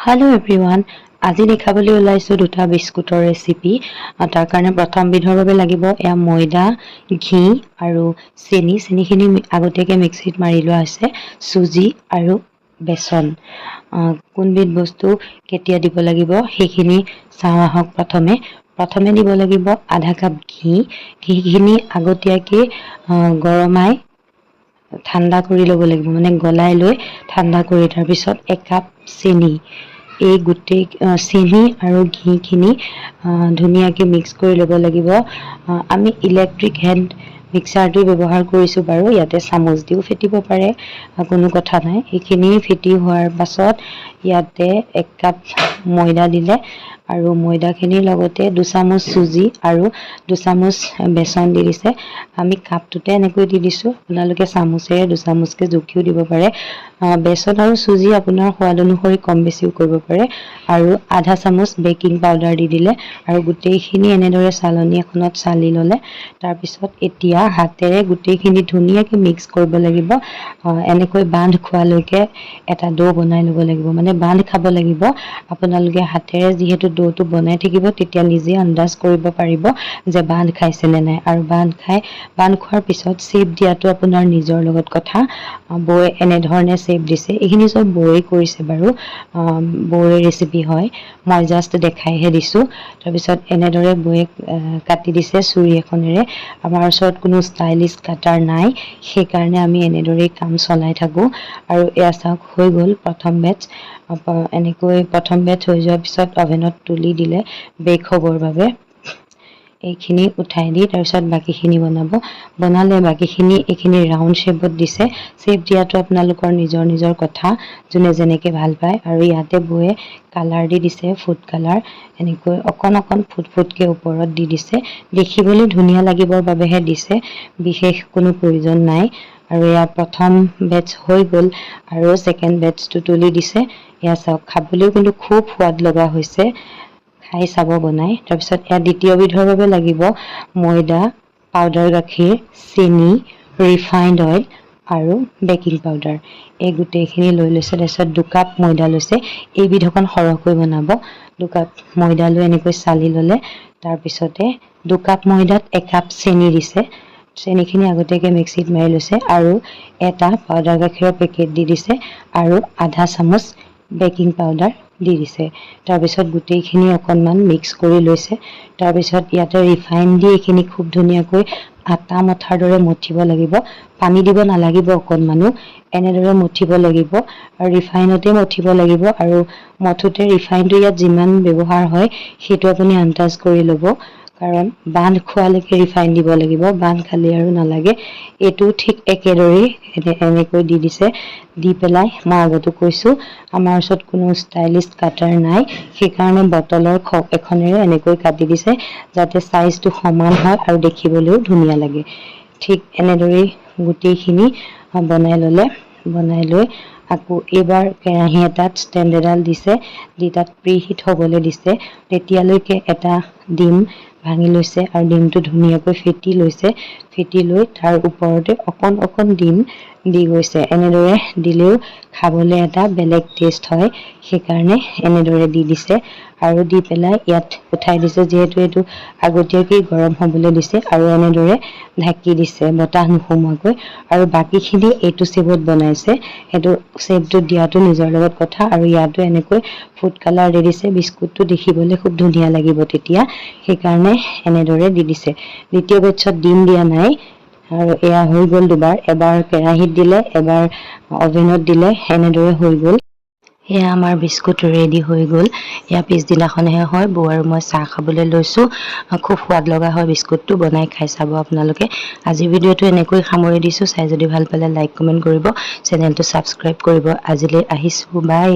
hello everyone আজি দেখাবলৈ ওলাইছো দুটা বিস্কুটৰ ৰেচিপি তাৰ কাৰণে প্ৰথম বিধৰ বাবে লাগিব এয়া ময়দা ঘি আৰু চেনিখিনি আগতীয়াকৈ মিক্সিত মাৰি লোৱা আছে সুজি আৰু বেসন কোনবিধ বস্তু কেতিয়া দিব লাগিব সেইখিনি চাওঁ আহক প্ৰথমে দিব লাগিব আধা কাপ ঘিখিনি আগতীয়াকৈ গৰমাই ঠাণ্ডা কৰি ল'ব লাগিব মানে গলাই লৈ ঠাণ্ডা কৰি তাৰ পিছত 1 কাপ চেনি এই গুটি চেনি আৰু ঘিখিনি ধুনীয়াকৈ মিক্স কৰি ল'ব লাগিব আমি ইলেক্ট্ৰিক হ্যান্ড মিক্সাৰটো ব্যৱহাৰ কৰিছো বাৰু ইয়াতে চামুচ দিও ফেটিব পাৰে কোনো কথা নাই এইখিনি ফেটি হোৱাৰ পাছত ইয়াতে 1 কাপ ময়দা দিলে আৰু ময়দাখিনিৰ লগতে 2 চামুচ সুজি আৰু 2 চামুচ বেসন দি দিছে আমি কাপটোতে এনেকৈ দি দিছো আপোনালোকে চামুচেৰে 2 চামুচকে জুখিও দিব পাৰে বেসন আৰু সুজি আপোনাৰ সোৱাদ অনুসৰি কম বেছিও কৰিব পাৰে আৰু আধা চামুচ বেকিং পাউডাৰ দি দিলে আৰু গুটেইখিনি এনেদৰে চালনী এখনত চালি ললে তাৰ পিছত এতিয়া হাতেৰে গুটেইখিনি ধুনীয়াকৈ মিক্স কৰিব লাগিব এনেকৈ বান্ধ খোৱালৈকে এটা ডো বনাই ল'ব লাগিব মানে বান্ধ খাব লাগিব আপোনালোকে হাতেৰে যিহেতু ডোটো বনাই থাকিব তেতিয়া নিজে আন্দাজ কৰিব পাৰিব যে বান্ধ খাইছে নে নাই আৰু বান্ধ খোৱাৰ পিছত শেপ দিয়াটো আপোনাৰ নিজৰ লগত কথা বৈ এনে ধৰণে শেপ দিছে এইখিনি সব বৈ কৰিছে বাৰু বৈ ৰেচিপি হয় মই জাস্ট দেখাইহে দিছো তাৰ পিছত এনেদৰে বৈ কাটি দিছে ছুৰী এখনেৰে আমাৰ ওচৰত কোনো ষ্টাইলিছ কাটাৰ নাই সেই কাৰণে আমি এনেদৰে কাম চলাই থাকো আৰু এয়া চাওক হৈ গ'ল প্ৰথম বেচ এনেকৈ প্ৰথম বেচ হৈ যোৱাৰ পিছত অভেনত তুলি দিলে বেক হ'বৰ বাবে এইখিনি উঠাই দি তাৰ পিছত বাকিখিনি বনালে বাকিখিনি এইখিনি ৰাউন্ড শেপত দিছে শেপ দিয়াটো আপোনালোকৰ নিজৰ কথা যোনে যেনেকৈ ভাল পায় আৰু ইয়াতে বয়ে কালাৰ দি দিছে ফুড কালাৰ এনেকৈ অকণ ফুটকে ওপৰত দি দিছে দেখিবলৈ ধুনীয়া লাগিবৰ বাবেহে দিছে বিশেষ কোনো প্ৰয়োজন নাই আৰু ইয়া প্ৰথম বেচ হৈ গ'ল আৰু সেকেন্ড বেচটো তুলি দিছে ইয়া চাওক খাবলৈও কিন্তু খুব সোৱাদ লগা হৈছে খাই চাব বনাই তাৰ পিছত ইয়া দ্বিতীয় বিধৰ বাবে লাগিব ময়দা পাউডাৰ গাখীৰ চেনি ৰিফাইন্ড অইল আৰু বেকিং পাউডাৰ এই গুটেইখিনি লৈ লৈছে তাৰপিছত 2 কাপ ময়দা লৈছে এই বিধখন সৰহকৈ বনাব 2 কাপ ময়দা লৈ এনেকৈ চালি ললে তাৰ পিছতে 2 কাপ ময়দাত 1 কাপ চেনি দিছে চেনিখিনি আগতীয়াকৈ মিক্সিত মাৰি লৈছে আৰু এটা পাউডাৰ গাখীৰৰ পেকেট দি দিছে আৰু আধা চামুচ বেকিং পাউডাৰ দি দিছে তাৰ পিছত গুটেইখিনি অকনমান মিক্স কৰি লৈছে তাৰ পিছত ইয়াতে ৰিফাইন দি এইখিনি খুব ধুনীয়াকৈ আটা মঠাৰ দৰে মঠিব লাগিব পানী দিব নালাগিব অকনমানো এনেদৰে মঠিব লাগিব আৰু ৰিফাইনতে মঠিব লাগিব আৰু মঠুতে ৰিফাইনটো ইয়াত যিমান ব্যৱহাৰ হয় সেইটো আপুনি আন্দাজ কৰি ল'ব কাৰণ বান্ধ খোৱালৈকে ৰিফাইন দিব লাগিব বান্ধ খালি আৰু নালাগে এটো ঠিক একেদৰে এনেকৈ দি দিছে দি পেলাই মই আগতে কৈছো আমাৰ ওচৰত কোনো ষ্টাইলিছ কাটাৰ নাই সেই কাৰণে বটলৰ খক এখনেৰে এনেকৈ কাটি দিছে যাতে সাইজটো সমান হয় আৰু দেখিবলৈও ধুনীয়া লাগে ঠিক এনেদৰে গুটেইখিনি বনাই লৈ আকৌ এবাৰ কেৰাহী এটাত ষ্টেণ্ড এডাল দিছে দি তাত প্ৰিহিট হ'বলৈ দিছে তেতিয়ালৈকে এটা ডিম ভাঙি লৈছে আৰু ডিমটো ধুনীয়াকৈ ফেটি লৈ তাৰ ওপৰতে অকণ ডিম দি গৈছে এনেদৰে দিলেও খাবলৈ এটা বেলেগ টেষ্ট হয় সেই কাৰণে এনেদৰে দি দিছে আৰু দি পেলাই ইয়াত উঠাই দিছে যেহেতু এটো আগতীয়াকৈ গৰম হ'বলৈ দিছে আৰু এনেদৰে ঢাকি দিছে বতাহ নোসোমোৱাকৈ আৰু বাকিখিনি এইটো শেপত বনাইছে এটো শেপটো দিয়াটো নিজৰ লগত কথা আৰু ইয়াতো এনেকৈ ফুড কালাৰ দি দিছে বিস্কুটটো দেখিবলৈ খুব ধুনীয়া লাগিব তেতিয়া সেই কাৰণে এনেদৰে দি দিছে দ্বিতীয় বেচত ডিম দিয়া নাই আৰু এয়া হৈ গ'ল দুবাৰ এবাৰ কেৰাহীত দিলে এবাৰ অভেনত দিলে এনেদৰে হৈ গ'ল এয়া আমাৰ বিস্কুট ৰেডি হৈ গ'ল এয়া পিছদিনাখনহে হয় বৌ আৰু মই চাহ খাবলৈ লৈছো খুব সোৱাদ লগা হয় বিস্কুটটো বনাই খাই চাব আপোনালোকে আজি ভিডিঅ'টো এনেকৈ সামৰি দিছো চাই যদি ভাল পালে লাইক কমেন্ট কৰিব চেনেলটো সাবস্ক্ৰাইব কৰিব আজিলৈ আহিছো বাই